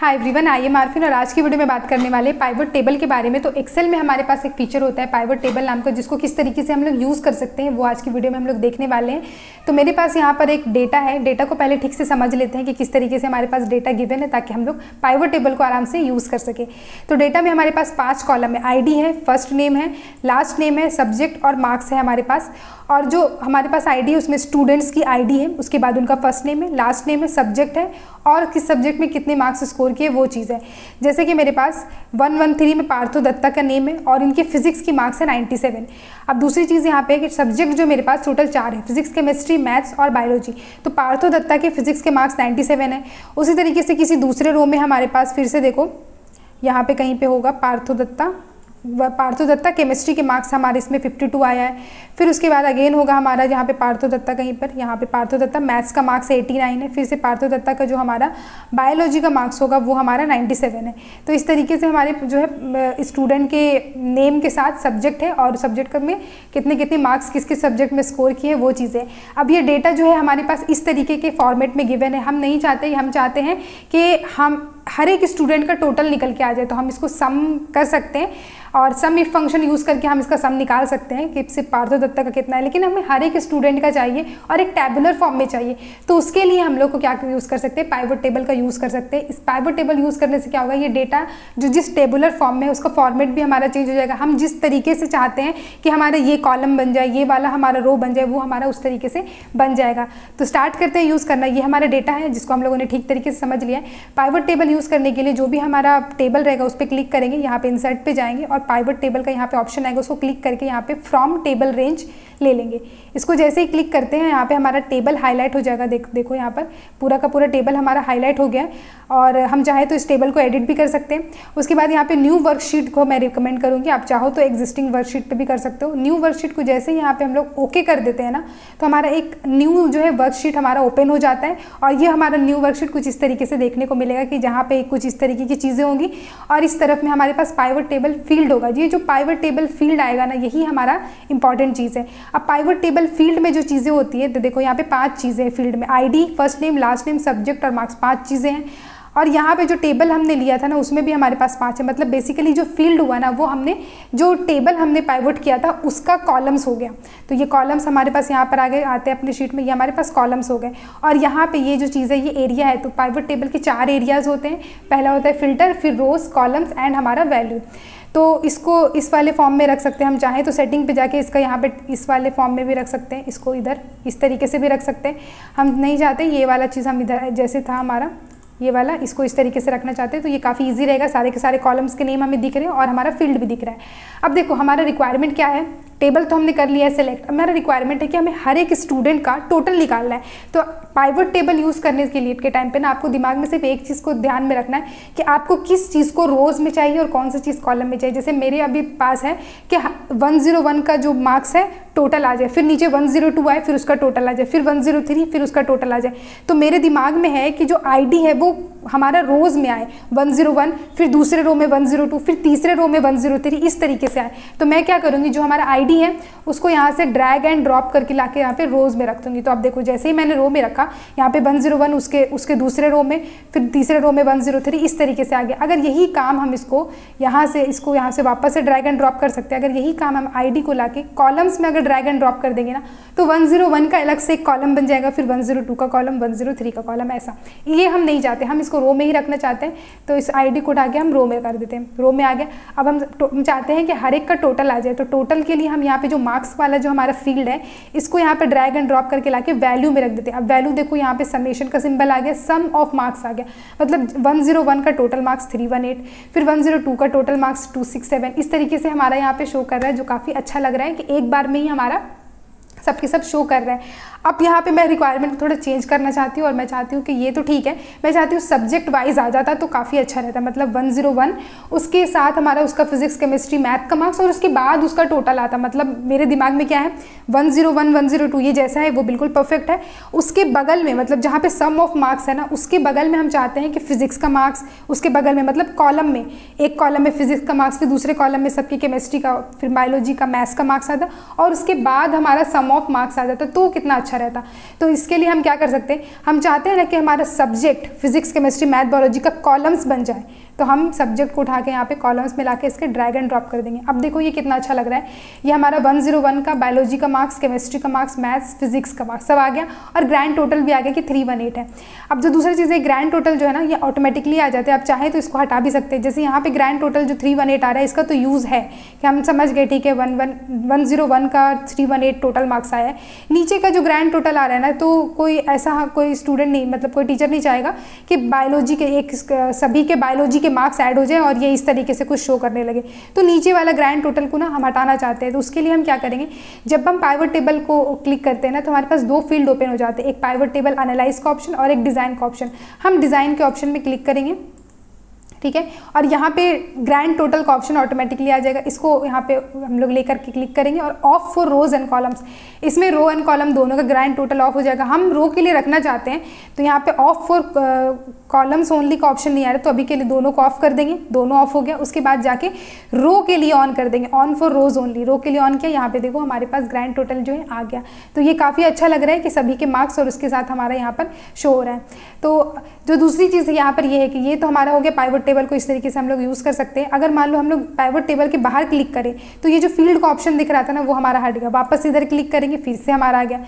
Hi everyone, I am Arfin और आज की वीडियो में बात करने वाले पाइवट टेबल के बारे में। तो एक्सेल में हमारे पास एक फीचर होता है पाइवट टेबल नाम का, जिसको किस तरीके से हम लोग यूज़ कर सकते हैं वो आज की वीडियो में हम लोग देखने वाले हैं। तो मेरे पास यहाँ पर एक डेटा है, डेटा को पहले ठीक से समझ लेते हैं कि किस तरीके से हमारे पास डेटा गिवन है ताकि हम लोग पाइवट टेबल को आराम से यूज़ कर सके। तो डेटा में हमारे पास 5 कॉलम है, ID है, फर्स्ट नेम है, लास्ट नेम है, सब्जेक्ट और मार्क्स है हमारे पास। और जो हमारे पास ID है उसमें स्टूडेंट्स की ID है, उसके बाद उनका फर्स्ट नेम है, लास्ट नेम है, सब्जेक्ट है और किस सब्जेक्ट में कितने मार्क्स स्कोर किए वो चीज़ है। जैसे कि मेरे पास 113 में पार्थो दत्ता का नेम है और इनके फिजिक्स की मार्क्स है 97। अब दूसरी चीज़ यहाँ पे है कि सब्जेक्ट जो मेरे पास टोटल 4 है, फिजिक्स, केमिस्ट्री, मैथ्स और बायोलॉजी। तो पार्थो दत्ता के फिजिक्स के मार्क्स 97 है। उसी तरीके से किसी दूसरे रो में हमारे पास फिर से देखो यहाँ पे कहीं पे होगा पार्थो दत्ता केमिस्ट्री के मार्क्स हमारे इसमें 52 आया है। फिर उसके बाद अगेन होगा हमारा यहाँ पे पार्थो दत्ता कहीं पर, यहाँ पे पार्थो दत्ता मैथ्स का मार्क्स 89 है। फिर से पार्थो दत्ता का जो हमारा बायोलॉजी का मार्क्स होगा वो हमारा 97 है। तो इस तरीके से हमारे जो है स्टूडेंट के नेम के साथ सब्जेक्ट है और सब्जेक्ट में कितने मार्क्स किस किस सब्जेक्ट में स्कोर किए वो चीज़ें। अब ये डेटा जो है हमारे पास इस तरीके के फॉर्मेट में गिवन है। हम नहीं चाहते, हम चाहते हैं कि हम हर एक स्टूडेंट का टोटल निकल के आ जाए। तो हम इसको सम कर सकते हैं और सम इफ फंक्शन यूज़ करके हम इसका सम निकाल सकते हैं कि सिर्फ पार्थो दत्ता का कितना है, लेकिन हमें हर एक स्टूडेंट का चाहिए और एक टैबुलर फॉर्म में चाहिए। तो उसके लिए हम लोग को क्या यूज़ कर सकते हैं, पाइवट टेबल का यूज़ कर सकते हैं। इस पाइवट टेबल यूज़ करने से क्या होगा, ये डेटा जो जिस टेबुलर फॉर्म में है उसका फॉर्मेट भी हमारा चेंज हो जाएगा। हम जिस तरीके से चाहते हैं कि हमारा ये कॉलम बन जाए, ये वाला हमारा रो बन जाए, वो हमारा उस तरीके से बन जाएगा। तो स्टार्ट करते हैं यूज़ करना। ये हमारा डेटा है जिसको हम लोगों ने ठीक तरीके से समझ लिया है। पाइवट टेबल यूज़ करने के लिए जो भी हमारा टेबल रहेगा उस पर क्लिक करेंगे, यहाँ पे इंसर्ट पे जाएंगे और पाइवट टेबल का यहाँ पे ऑप्शन आएगा, उसको क्लिक करके यहाँ पे फ्रॉम टेबल रेंज ले लेंगे। इसको जैसे ही क्लिक करते हैं यहाँ पे हमारा टेबल हाईलाइट हो जाएगा। देखो यहाँ पर पूरा का पूरा टेबल हमारा हाईलाइट हो गया और हम चाहे तो इस टेबल को एडिट भी कर सकते हैं। उसके बाद यहाँ पे न्यू वर्कशीट को मैं रिकमेंड करूँगी, आप चाहो तो एग्जिस्टिंग वर्कशीट पे भी कर सकते हो। न्यू वर्कशीट को जैसे ही यहाँ पे हम लोग ओके कर देते हैं ना, तो हमारा एक न्यू जो है वर्कशीट हमारा ओपन हो जाता है और ये हमारा न्यू वर्कशीट कुछ इस तरीके से देखने को मिलेगा कि जहाँ पे कुछ इस तरीके की चीज़ें होंगी और इस तरफ में हमारे पास पाइवट टेबल फील्ड होगा। ये जो पाइवट टेबल फील्ड आएगा ना, यही हमारा इंपॉर्टेंट चीज़ है। अब पाइवट टेबल फील्ड में जो चीज़ें होती है तो देखो यहाँ पे 5 चीज़ें हैं फील्ड में, ID, first name, last name, subject और मार्क्स, 5 चीज़ें हैं। और यहाँ पे जो टेबल हमने लिया था ना उसमें भी हमारे पास 5 है। मतलब बेसिकली जो फील्ड हुआ ना वो हमने जो टेबल हमने पाइवट किया था उसका कॉलम्स हो गया। तो ये कॉलम्स हमारे पास यहाँ पर आगे आते हैं अपने शीट में, ये हमारे पास कॉलम्स हो गए। और यहाँ पे ये जो चीज़ है ये एरिया है। तो पाइवट टेबल के 4 एरियाज़ होते हैं। पहला होता है फिल्टर, फिर रोज, कॉलम्स एंड हमारा वैल्यू। तो इसको इस वाले फॉर्म में रख सकते हैं, हम चाहें तो सेटिंग पे जाके इसका यहाँ पे इस वाले फॉर्म में भी रख सकते हैं, इसको इधर इस तरीके से भी रख सकते हैं। हम नहीं चाहते ये वाला चीज़ हम इधर जैसे था हमारा ये वाला, इसको इस तरीके से रखना चाहते हैं तो ये काफ़ी इजी रहेगा। सारे के सारे कॉलम्स के नेम हमें दिख रहे हैं और हमारा फील्ड भी दिख रहा है। अब देखो हमारा रिक्वायरमेंट क्या है, टेबल तो हमने कर लिया है सेलेक्ट। अब हमारा रिक्वायरमेंट है कि हमें हर एक स्टूडेंट का टोटल निकालना है। तो पाइवट टेबल यूज़ करने के लिए के टाइम पे ना आपको दिमाग में सिर्फ एक चीज़ को ध्यान में रखना है कि आपको किस चीज़ को रोज़ में चाहिए और कौन सी चीज़ कॉलम में चाहिए। जैसे मेरे अभी पास है कि 101 का जो मार्क्स है टोटल आ जाए, फिर नीचे 102 आए, फिर उसका टोटल आ जाए, फिर 103, फिर उसका टोटल आ जाए। तो मेरे दिमाग में है कि जो ID है वो हमारा रोज़ में आए 101, फिर दूसरे रो में 102, फिर तीसरे रो में 103, इस तरीके से आए। तो मैं क्या करूँगी, जो हमारा ID है उसको यहाँ से ड्रैग एंड ड्रॉप करके लाके यहाँ पे रोज़ में रख दूँगी। तो अब देखो जैसे ही मैंने रो में रखा, यहाँ पे 101 उसके दूसरे रो में, फिर तीसरे रो में 103, इस तरीके से आ गया। अगर यही काम हम इसको यहाँ से वापस से ड्रैग एंड ड्रॉप कर सकते हैं। अगर यही काम हम ID को लाके कॉलम्स में अगर ड्रैग एंड ड्रॉप कर देंगे ना, तो 101 का अलग से एक कॉलम बन जाएगा, फिर 102 का कॉलम, 103 का कॉलम, ऐसा। ये हम नहीं चाहते, हम इसको रो में ही रखना चाहते हैं। तो इस ID को उठा के हम रो में कर देते हैं, रो में आ गया। अब हम चाहते हैं कि हर एक का टोटल आ जाए। तो टोटल के लिए हम यहाँ पे जो मार्क्स वाला जो हमारा फील्ड है इसको यहाँ पे ड्रैग एंड ड्रॉप करके लाके वैल्यू में रख देते हैं। अब वैल्यू देखो यहाँ पे समेशन का सिंबल आ गया, सम ऑफ मार्क्स आ गया। मतलब 101 का टोटल मार्क्स 318, फिर 102 का टोटल मार्क्स 267, इस तरीके से हमारा यहाँ पे शो कर रहा है, जो काफ़ी अच्छा लग रहा है कि एक बार में ही हमारा सबके सब शो कर रहा है। अब यहाँ पे मैं रिक्वायरमेंट थोड़ा चेंज करना चाहती हूँ और मैं चाहती हूँ कि ये तो ठीक है, मैं चाहती हूँ सब्जेक्ट वाइज आ जाता तो काफ़ी अच्छा रहता। मतलब 101 उसके साथ हमारा उसका फिजिक्स, केमिस्ट्री, मैथ का मार्क्स और उसके बाद उसका टोटल आता। मतलब मेरे दिमाग में क्या है, 101, 102 ये जैसा है वो बिल्कुल परफेक्ट है। उसके बगल में मतलब जहाँ पे सम ऑफ मार्क्स है ना, उसके बगल में हम चाहते हैं कि फिजिक्स का मार्क्स, उसके बगल में मतलब कॉलम में, एक कॉलम में फिजिक्स का मार्क्स, फिर दूसरे कॉलम में सबकी केमिस्ट्री का, फिर बायोलॉजी का, मैथ्स का मार्क्स आता और उसके बाद हमारा सम ऑफ मार्क्स आ जाता। तो कितना अच्छा अच्छा रहता। तो इसके लिए हम क्या कर सकते हैं, हम चाहते हैं ना कि हमारा subject physics, chemistry, math, biology का कॉलम्स बन जाए, तो हम सब्जेक्ट को उठा के यहाँ पे कॉलम्स में लाके इसके ड्रैग एंड ड्रॉप कर देंगे। अब देखो ये कितना अच्छा लग रहा है, ये हमारा 101 का बायोलॉजी का मार्क्स, केमिस्ट्री का मार्क्स, मैथ्स, फिजिक्स का मार्क्स सब आ गया और ग्रैंड टोटल भी आ गया कि 318 है। अब जो दूसरी चीज़ है, ग्रैंड टोटल जो है ना ये ऑटोमेटिकली आ जाते हैं, आप चाहें तो इसको हटा भी सकते हैं। जैसे यहाँ पे ग्रैंड टोटल जो 318 आ रहा है, इसका तो यूज़ है कि हम समझ गए ठीक है 101 का 318 टोटल मार्क्स आया है। नीचे का जो ग्रैंड टोटल आ रहा है ना, तो कोई ऐसा कोई स्टूडेंट नहीं, मतलब कोई टीचर नहीं चाहेगा कि बायोलॉजी के सभी के बायोलॉजी के मार्क्स ऐड हो जाए और ये इस तरीके से कुछ शो करने लगे। तो नीचे वाला ग्रैंड टोटल को ना हम हटाना चाहते हैं, तो उसके लिए हम क्या करेंगे, जब हम पाइवट टेबल को क्लिक करते हैं ना, तो हमारे पास दो फील्ड ओपन हो जाते हैं, एक पाइवट टेबल एनालाइज का ऑप्शन और एक डिज़ाइन का ऑप्शन। हम डिज़ाइन के ऑप्शन में क्लिक करेंगे, ठीक है, और यहाँ पे ग्रैंड टोटल का ऑप्शन ऑटोमेटिकली आ जाएगा। इसको यहाँ पे हम लोग लेकर के क्लिक करेंगे और of for rows and columns, इसमें रो एंड कॉलम दोनों का ग्रैंड टोटल ऑफ हो जाएगा। हम रो के लिए रखना चाहते हैं तो यहाँ पे ऑफ फॉर कॉलम्स ओनली का ऑप्शन नहीं आ रहा, तो अभी के लिए दोनों को ऑफ कर देंगे, दोनों ऑफ हो गया। उसके बाद जाके रो के लिए ऑन कर देंगे, ऑन फॉर रोज ओनली, रो के लिए ऑन किया। यहाँ पे देखो हमारे पास ग्रैंड टोटल जो है आ गया। तो ये काफ़ी अच्छा लग रहा है कि सभी के मार्क्स और उसके साथ हमारा यहाँ पर शो हो रहा है। तो जो दूसरी चीज़ है यहाँ पर ये है कि ये तो हमारा हो गया पाइवट टेबल को इस तरीके से हम लोग यूज़ कर सकते हैं। अगर मान लो हम लोग पाइवट टेबल के बाहर क्लिक करें तो ये जो फील्ड का ऑप्शन दिख रहा था ना वो हमारा हट गया, वापस इधर क्लिक करेंगे फिर से हमारा आ गया।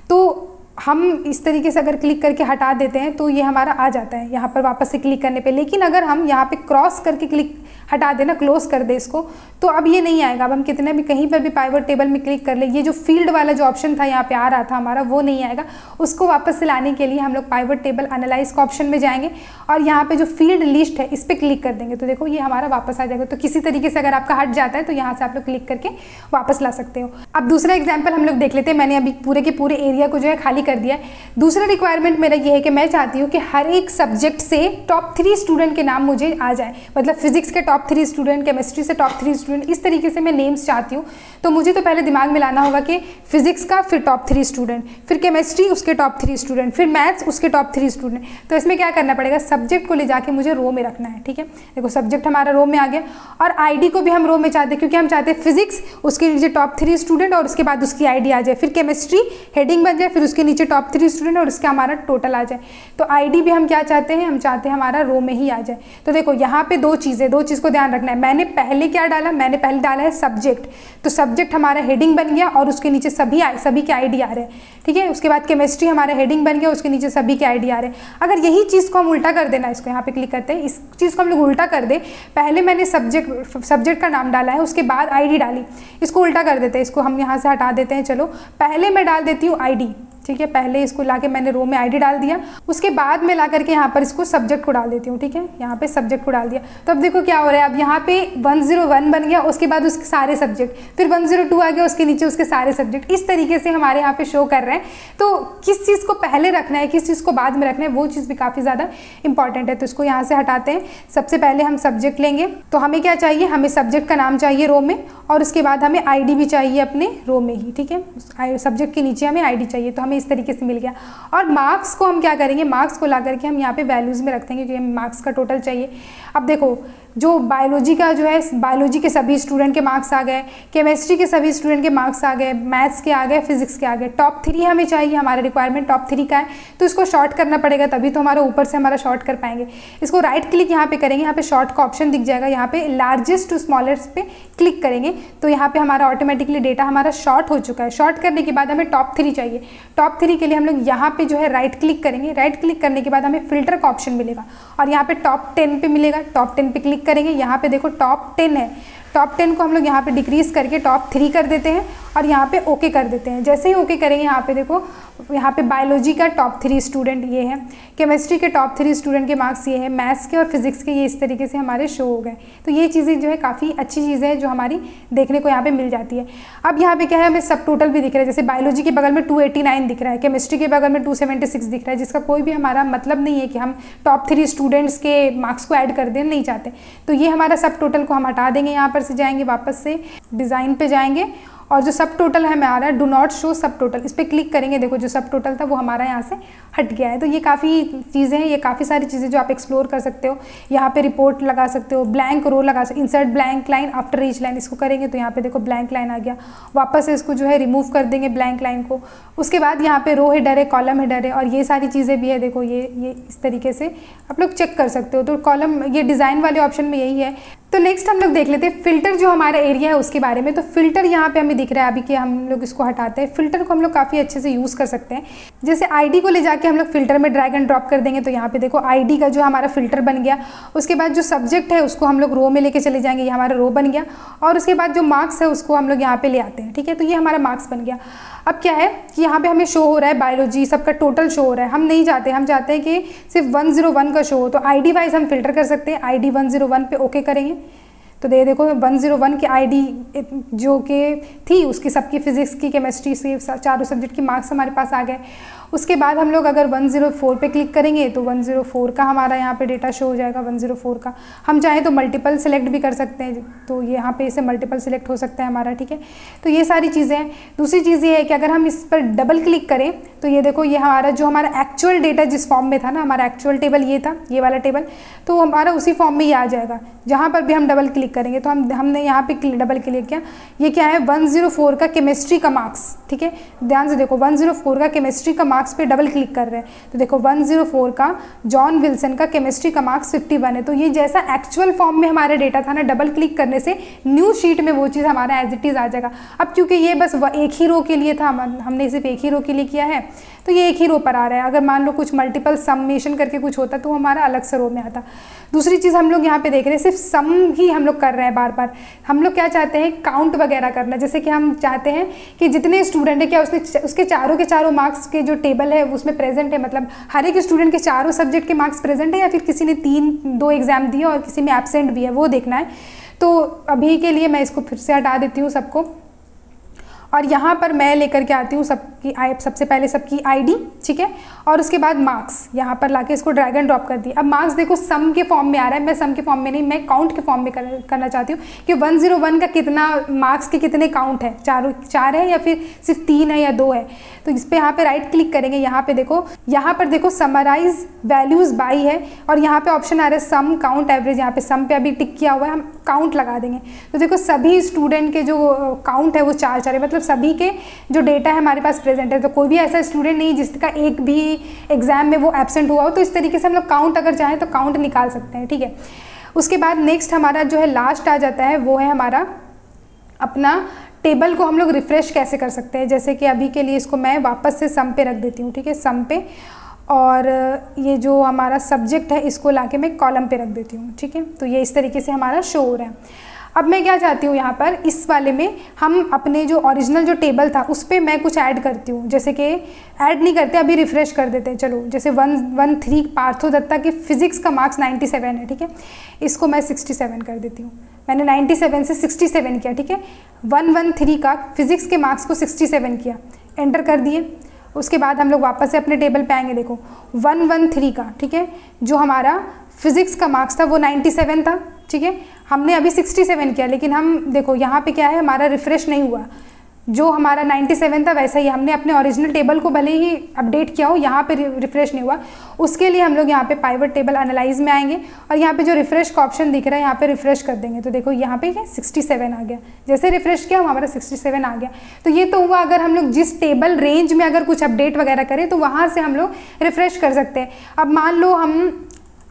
तो हम इस तरीके से अगर क्लिक करके हटा देते हैं तो ये हमारा आ जाता है यहाँ पर वापस से क्लिक करने पे। लेकिन अगर हम यहाँ पे क्रॉस करके क्लिक हटा देना, क्लोज कर दे इसको, तो अब ये नहीं आएगा। अब हम कितने भी कहीं पर भी पाइवट टेबल में क्लिक कर ले, ये जो फील्ड वाला जो ऑप्शन था यहाँ पे आ रहा था हमारा, वो नहीं आएगा। उसको वापस से लाने के लिए हम लोग पाइवट टेबल एनालाइज का ऑप्शन में जाएंगे और यहाँ पे जो फील्ड लिस्ट है इस पर क्लिक कर देंगे, तो देखो ये हमारा वापस आ जाएगा। तो किसी तरीके से अगर आपका हट जाता है तो यहाँ से आप लोग क्लिक करके वापस ला सकते हो। अब दूसरा एग्जाम्पल हम लोग देख लेते हैं। मैंने अभी पूरे के पूरे एरिया को जो है खाली कर दिया है। दूसरा रिक्वायरमेंट मेरा ये है कि मैं चाहती हूँ कि हर एक सब्जेक्ट से टॉप 3 स्टूडेंट के नाम मुझे आ जाए, मतलब फिजिक्स के टॉप 3 स्टूडेंट, केमिस्ट्री से टॉप 3 स्टूडेंट, इस तरीके से मैं नेम्स चाहती हूँ। तो मुझे तो पहले दिमाग में लाना होगा कि फिजिक्स का फिर टॉप 3 स्टूडेंट, फिर केमिस्ट्री उसके टॉप 3 स्टूडेंट, फिर मैथ्स उसके टॉप 3 स्टूडेंट। तो इसमें क्या करना पड़ेगा, सब्जेक्ट को ले जाके मुझे रो में रखना है, ठीक है। देखो सब्जेक्ट हमारा रो में आ गया और आईडी को भी हम रो में चाहते हैं, क्योंकि हम चाहते हैं फिजिक्स उसके नीचे टॉप 3 स्टूडेंट और उसके बाद उसकी आईडी आ जाए, फिर केमिस्ट्री हेडिंग बन जाए, फिर उसके नीचे टॉप 3 स्टूडेंट और उसका हमारा टोटल आ जाए। तो आईडी भी हम क्या चाहते हैं, हम चाहते हैं हमारा रो में ही आ जाए। तो देखो यहाँ पे दो चीज़ को ध्यान रखना है। मैंने पहले क्या डाला, मैंने पहले डाला है सब्जेक्ट, तो सब्जेक्ट हमारा हेडिंग बन गया और उसके नीचे सभी के आईडी आ रहे हैं, ठीक है। उसके बाद केमिस्ट्री हमारा हेडिंग बन गया, उसके नीचे सभी के आईडी आ रहे हैं। अगर यही चीज़ को हम उल्टा कर देना, इसको यहाँ पे क्लिक करते हैं, इस चीज़ को हम लोग उल्टा कर दे, पहले मैंने सब्जेक्ट का नाम डाला है, उसके बाद आईडी डाली, इसको उल्टा कर देते हैं। इसको हम यहाँ से हटा देते हैं। चलो पहले मैं डाल देती हूँ आईडी, ठीक है। पहले इसको लाके मैंने रो में आईडी डाल दिया, उसके बाद में ला करके यहाँ पर इसको सब्जेक्ट को डाल देती हूँ, ठीक है। यहाँ पे सब्जेक्ट को डाल दिया, तो अब देखो क्या हो रहा है, अब यहाँ पे 101 बन गया, उसके बाद उसके सारे सब्जेक्ट, फिर 102 आ गया, उसके नीचे उसके सारे सब्जेक्ट, इस तरीके से हमारे यहाँ पे शो कर रहे हैं। तो किस चीज़ को पहले रखना है, किस चीज़ को बाद में रखना है, वो चीज़ भी काफ़ी ज़्यादा इंपॉर्टेंट है। तो इसको यहाँ से हटाते हैं। सबसे पहले हम सब्जेक्ट लेंगे, तो हमें क्या चाहिए, हमें सब्जेक्ट का नाम चाहिए रो में और उसके बाद हमें आईडी भी चाहिए अपने रो में ही, ठीक है। सब्जेक्ट के नीचे हमें आईडी चाहिए, तो हमें इस तरीके से मिल गया। और मार्क्स को हम क्या करेंगे, मार्क्स को ला करके हम यहाँ पे वैल्यूज़ में रख देंगे, क्योंकि हमें मार्क्स का टोटल चाहिए। अब देखो जो बायोलॉजी का जो है, बायोलॉजी के सभी स्टूडेंट के मार्क्स आ गए, केमिस्ट्री के सभी स्टूडेंट के मार्क्स आ गए, मैथ्स के आ गए, फिजिक्स के आ गए। टॉप 3 हमें चाहिए, हमारा रिक्वायरमेंट टॉप 3 का है, तो इसको शॉर्ट करना पड़ेगा, तभी तो हमारा ऊपर से हमारा शॉर्ट कर पाएंगे। इसको राइट क्लिक यहाँ पे करेंगे, यहाँ पे शॉर्ट का ऑप्शन दिख जाएगा, यहाँ पे लार्जेस्ट टू स्मॉलेस्ट पे क्लिक करेंगे, तो यहाँ पे हमारा ऑटोमेटिकली डेटा हमारा शॉर्ट हो चुका है। शॉर्ट करने के बाद हमें टॉप 3 चाहिए। टॉप 3 के लिए हम लोग यहाँ पे जो है राइट क्लिक करेंगे, राइट क्लिक करने के बाद हमें फिल्टर का ऑप्शन मिलेगा और यहाँ पे टॉप 10 पे मिलेगा। टॉप 10 पे क्लिक करेंगे, यहाँ पे देखो टॉप 10 है, टॉप 10 को हम लोग यहाँ पे डिक्रीज करके टॉप 3 कर देते हैं और यहाँ पे ओके कर देते हैं। जैसे ही ओके करेंगे, यहाँ पे देखो, यहाँ पे बायोलॉजी का टॉप 3 स्टूडेंट ये है, केमिस्ट्री के टॉप 3 स्टूडेंट के मार्क्स ये है, मैथ्स के और फिजिक्स के ये इस तरीके से हमारे शो हो गए। तो ये चीज़ें जो है काफ़ी अच्छी चीज़ है जो हमारी देखने को यहाँ पे मिल जाती है। अब यहाँ पे क्या है, हमें सब टोटल भी दिख रहा है, जैसे बायोलॉजी के बगल में 289 दिख रहा है, केमिस्ट्री के बगल में 276 दिख रहा है, जिसका कोई भी हमारा मतलब नहीं है कि हम टॉप 3 स्टूडेंट्स के मार्क्स को ऐड कर दें, नहीं चाहते। तो ये हमारा सब टोटल को हम हटा देंगे। यहाँ पर से जाएंगे, वापस से डिज़ाइन पे जाएंगे और जो सब टोटल है हमारा डू नॉट शो सब टोटल, इस पर क्लिक करेंगे, देखो जो सब टोटल था वो हमारा यहाँ से हट गया है। तो ये काफ़ी चीज़ें हैं, ये काफ़ी सारी चीज़ें जो आप एक्सप्लोर कर सकते हो। यहाँ पे रिपोर्ट लगा सकते हो, ब्लैंक रो लगा सकते हो, insert blank line after each line, इसको करेंगे तो यहाँ पे देखो ब्लैंक लाइन आ गया। वापस से इसको जो है रिमूव कर देंगे ब्लैंक लाइन को। उसके बाद यहाँ पे रो हेडर है, कॉलम हेडर है और ये सारी चीज़ें भी है। देखो ये इस तरीके से आप लोग चेक कर सकते हो। तो कॉलम ये डिज़ाइन वाले ऑप्शन में यही है। तो नेक्स्ट हम लोग देख लेते हैं फिल्टर जो हमारा एरिया है उसके बारे में। तो फिल्टर यहाँ पे हमें दिख रहा है अभी कि हम लोग इसको हटाते हैं। फिल्टर को हम लोग काफ़ी अच्छे से यूज़ कर सकते हैं। जैसे आईडी को ले जाके हम लोग फिल्टर में ड्रैग एंड ड्रॉप कर देंगे तो यहाँ पे देखो आईडी का जो हमारा फिल्टर बन गया। उसके बाद जो सब्जेक्ट है उसको हम लोग रो में लेके चले जाएंगे, ये हमारा रो बन गया। और उसके बाद जो मार्क्स है उसको हम लोग यहाँ पे ले आते हैं, ठीक है। तो ये हमारा मार्क्स बन गया। अब क्या है कि यहाँ पे हमें शो हो रहा है बायोलॉजी सबका टोटल शो हो रहा है। हम नहीं चाहते, हम चाहते हैं कि सिर्फ 101 का शो हो। तो आईडी वाइज हम फिल्टर कर सकते हैं। आईडी 101 पे ओके करेंगे तो देखो 101 की आईडी जो कि थी उसकी सबकी फिजिक्स की, केमिस्ट्री से चारों सब्जेक्ट की मार्क्स हमारे पास आ गए। उसके बाद हम लोग अगर 104 पे क्लिक करेंगे तो 104 का हमारा यहाँ पे डेटा शो हो जाएगा। 104 का हम चाहें तो मल्टीपल सेलेक्ट भी कर सकते हैं, तो यहाँ पे इसे मल्टीपल सेलेक्ट हो सकता है हमारा, ठीक है। तो ये सारी चीज़ें हैं। दूसरी चीज़ ये है कि अगर हम इस पर डबल क्लिक करें तो ये देखो ये हमारा जो हमारा एक्चुअल डेटा जिस फॉर्म में था ना, हमारा एक्चुअल टेबल ये था, ये वाला टेबल, तो हमारा उसी फॉर्म में ये आ जाएगा। जहाँ पर भी हम डबल क्लिक करेंगे तो हमने यहाँ पे डबल क्लिक किया, ये क्या है 104 का केमिस्ट्री का मार्क्स, ठीक है। ध्यान से देखो 104 का केमिस्ट्री का मार्क्स पे डबल क्लिक कर रहे हैं तो देखो 104 का जॉन विल्सन का केमिस्ट्री का मार्क्स 51 है। तो ये जैसा एक्चुअल फॉर्म में हमारा डेटा था ना, डबल क्लिक करने से न्यू शीट में वो चीज़ हमारा एज इट इज़ आ जाएगा। अब क्योंकि ये बस एक ही रो के लिए था, हमने सिर्फ एक ही रो के लिए किया है तो ये एक ही रो पर आ रहा है। अगर मान लो कुछ मल्टीपल समेशन करके कुछ होता तो हमारा अलग से रो में आता। दूसरी चीज़ हम लोग यहाँ पे देख रहे हैं सिर्फ सम ही हम लोग कर रहे हैं बार बार। हम लोग क्या चाहते हैं काउंट वगैरह करना, जैसे कि हम चाहते हैं कि जितने स्टूडेंट है क्या उसके चारों के चारों मार्क्स के जो टेबल है उसमें प्रेजेंट है, मतलब हर एक स्टूडेंट के चारों सब्जेक्ट के मार्क्स प्रेजेंट है या फिर किसी ने 2 एग्जाम दिए और किसी में एब्सेंट भी है, वो देखना है। तो अभी के लिए मैं इसको फिर से हटा देती हूँ सबको और यहाँ पर मैं लेकर के आती हूँ सबसे पहले सबकी आईडी, ठीक है, और उसके बाद मार्क्स यहाँ पर लाके इसको ड्रैग एंड ड्रॉप कर दिया। अब मार्क्स देखो सम के फॉर्म में आ रहा है, मैं सम के फॉर्म में नहीं, मैं काउंट के फॉर्म में करना चाहती हूँ कि 101 का कितना मार्क्स के कितने काउंट है, 4 है या फिर सिर्फ 3 है या 2 है। तो इस पर यहाँ पे राइट क्लिक करेंगे, यहाँ पर देखो समराइज वैल्यूज़ बाई है और यहाँ पे ऑप्शन आ रहा है सम काउंट एवरेज। यहाँ पे सम पे अभी टिक किया हुआ है, हम काउंट लगा देंगे। तो देखो सभी स्टूडेंट के जो काउंट है वो 4 है, मतलब सभी के जो डेटा है हमारे पास प्रेजेंट है। तो कोई भी ऐसा स्टूडेंट नहीं जिसका एक भी एग्जाम में वो एब्सेंट हुआ हो। तो इस तरीके से हम लोग काउंट अगर चाहें तो काउंट निकाल सकते हैं, ठीक है। उसके बाद नेक्स्ट हमारा जो है लास्ट आ जाता है वो है हमारा अपना टेबल को हम लोग रिफ्रेश कैसे कर सकते हैं। जैसे कि अभी के लिए इसको मैं वापस से सम पे रख देती हूँ, ठीक है, सम पे, और ये जो हमारा सब्जेक्ट है इसको लाके मैं कॉलम पे रख देती हूँ, ठीक है। तो ये इस तरीके से हमारा शो हो रहा है। अब मैं क्या चाहती हूँ यहाँ पर इस वाले में हम अपने जो ओरिजिनल जो टेबल था उस पर मैं कुछ ऐड करती हूँ। जैसे कि ऐड नहीं करते, अभी रिफ्रेश कर देते हैं। चलो जैसे 113 पार्थो दत्ता के फिजिक्स का मार्क्स 97 है, ठीक है, इसको मैं 67 कर देती हूँ। मैंने 97 से 67 किया, ठीक है। 113 का फिजिक्स के मार्क्स को 67 किया, एंटर कर दिए। उसके बाद हम लोग वापस से अपने टेबल पे आएंगे। देखो 113 का, ठीक है, जो हमारा फिजिक्स का मार्क्स था वो 97 था, ठीक है। हमने अभी 67 किया, लेकिन हम देखो यहाँ पे क्या है हमारा रिफ्रेश नहीं हुआ। जो हमारा 97 था वैसा ही हमने अपने ओरिजिनल टेबल को भले ही अपडेट किया हो, यहाँ पे रिफ्रेश नहीं हुआ। उसके लिए हम लोग यहाँ पे पाइवट टेबल एनालाइज में आएंगे और यहाँ पे जो रिफ्रेश का ऑप्शन दिख रहा है यहाँ पे रिफ्रेश कर देंगे। तो देखो यहाँ पे क्या 67 आ गया, जैसे रिफ्रेश किया हमारा 67 आ गया। तो ये तो हुआ अगर हम लोग जिस टेबल रेंज में अगर कुछ अपडेट वगैरह करें तो वहाँ से हम लोग रिफ्रेश कर सकते हैं। अब मान लो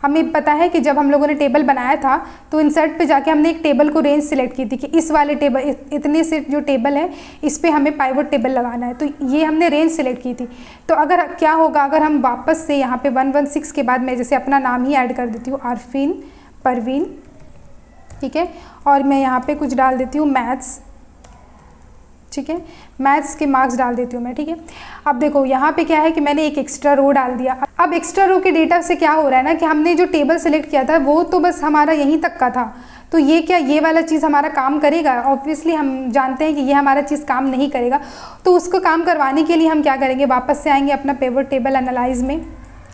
हमें पता है कि जब हम लोगों ने टेबल बनाया था तो इंसर्ट पे जाके हमने एक टेबल को रेंज सिलेक्ट की थी कि इस वाले टेबल इतने से जो टेबल है इस पे हमें पाइवट टेबल लगाना है। तो ये हमने रेंज सिलेक्ट की थी। तो अगर क्या होगा अगर हम वापस से यहाँ पे 116 के बाद मैं जैसे अपना नाम ही ऐड कर देती हूँ, आरफीन परवीन, ठीक है, और मैं यहाँ पे कुछ डाल देती हूँ मैथ्स, ठीक है, मैथ्स के मार्क्स डाल देती हूँ मैं, ठीक है। अब देखो यहाँ पे क्या है कि मैंने एक एक्स्ट्रा रो डाल दिया। अब एक्स्ट्रा रो के डेटा से क्या हो रहा है ना कि हमने जो टेबल सेलेक्ट किया था वो तो बस हमारा यहीं तक का था। तो ये क्या ये वाला चीज़ हमारा काम करेगा? ऑब्वियसली हम जानते हैं कि ये हमारा चीज़ काम नहीं करेगा। तो उसको काम करवाने के लिए हम क्या करेंगे, वापस से आएंगे अपना पिवट टेबल एनालाइज में,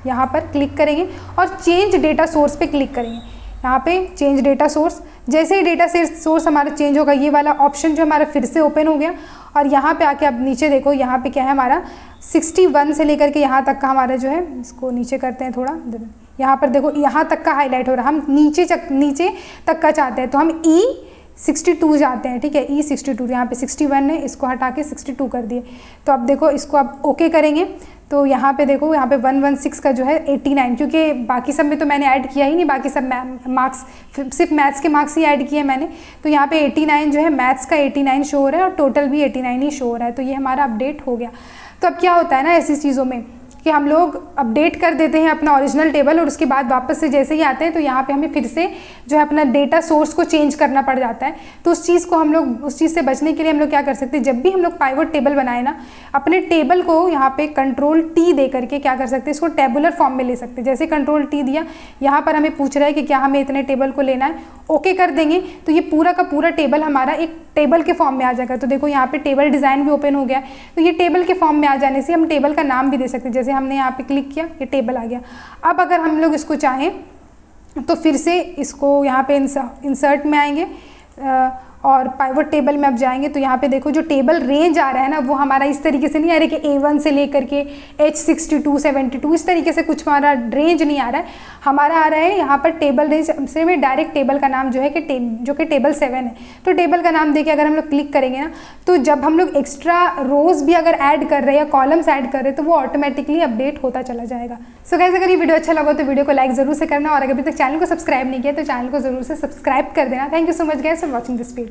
यहाँ पर क्लिक करेंगे और चेंज डेटा सोर्स पे क्लिक करेंगे। यहाँ पे चेंज डेटा सोर्स। जैसे ही डेटा सोर्स हमारा चेंज होगा, ये वाला ऑप्शन जो हमारा फिर से ओपन हो गया और यहाँ पे आके अब नीचे देखो, यहाँ पे क्या है हमारा 61 से लेकर के यहाँ तक का हमारा जो है, इसको नीचे करते हैं थोड़ा, यहाँ पर देखो यहाँ तक का हाईलाइट हो रहा है। हम नीचे तक का चाहते हैं तो हम E62 जाते हैं, ठीक है, E62, यहाँ पे 61 है, इसको हटा के 62 कर दिए। तो अब देखो इसको अब ओके करेंगे तो यहाँ पे देखो, यहाँ पे 116 का जो है 89, क्योंकि बाकी सब में तो मैंने ऐड किया ही नहीं, बाकी सब मार्क्स सिर्फ मैथ्स के मार्क्स ही ऐड किए मैंने। तो यहाँ पे 89 जो है मैथ्स का 89 शो हो रहा है और टोटल भी 89 ही शो हो रहा है। तो ये हमारा अपडेट हो गया। तो अब क्या होता है ना ऐसी चीज़ों में कि हम लोग अपडेट कर देते हैं अपना ओरिजिनल टेबल और उसके बाद वापस से जैसे ही आते हैं तो यहाँ पे हमें फिर से जो है अपना डेटा सोर्स को चेंज करना पड़ जाता है। तो उस चीज़ को हम लोग, उस चीज़ से बचने के लिए हम लोग क्या कर सकते हैं, जब भी हम लोग पाइवट टेबल बनाए ना, अपने टेबल को यहाँ पे Ctrl+T दे करके क्या कर सकते हैं, इसको टेबुलर फॉर्म में ले सकते हैं। जैसे Ctrl+T दिया, यहाँ पर हमें पूछ रहा है कि क्या हमें इतने टेबल को लेना है, ओके कर देंगे तो ये पूरा का पूरा टेबल हमारा एक टेबल के फॉर्म में आ जाएगा। तो देखो यहाँ पे टेबल डिज़ाइन भी ओपन हो गया। तो ये टेबल के फॉर्म में आ जाने से हम टेबल का नाम भी दे सकते हैं। जैसे हमने यहाँ पे क्लिक किया, ये टेबल आ गया। अब अगर हम लोग इसको चाहें तो फिर से इसको यहाँ पे इंसर्ट में आएंगे और पाइवट टेबल में अब जाएंगे तो यहाँ पे देखो जो टेबल रेंज आ रहा है ना, वो हमारा इस तरीके से नहीं आ रहा है कि A1 से लेकर के H62 72 इस तरीके से कुछ हमारा रेंज नहीं आ रहा है। हमारा आ रहा है यहाँ पर टेबल रेंज से में डायरेक्ट टेबल का नाम जो है कि जो कि टेबल 7 है। तो टेबल का नाम देके अगर हम लोग क्लिक करेंगे ना, तो जब हम लोग एक्स्ट्रा रोज भी अगर ऐड कर रहे हैं या कॉलम्स ऐड कर रहे हैं तो वो ऑटोमेटिकली अपडेट होता चला जाएगा। सो गाइस, अगर ये वीडियो अच्छा लगा तो वीडियो को लाइक जरूर से करना और अगर अभी तक चैनल को सब्सक्राइब नहीं किया तो चैनल को जरूर से सब्सक्राइब कर देना। Thank you so much guys for watching this video.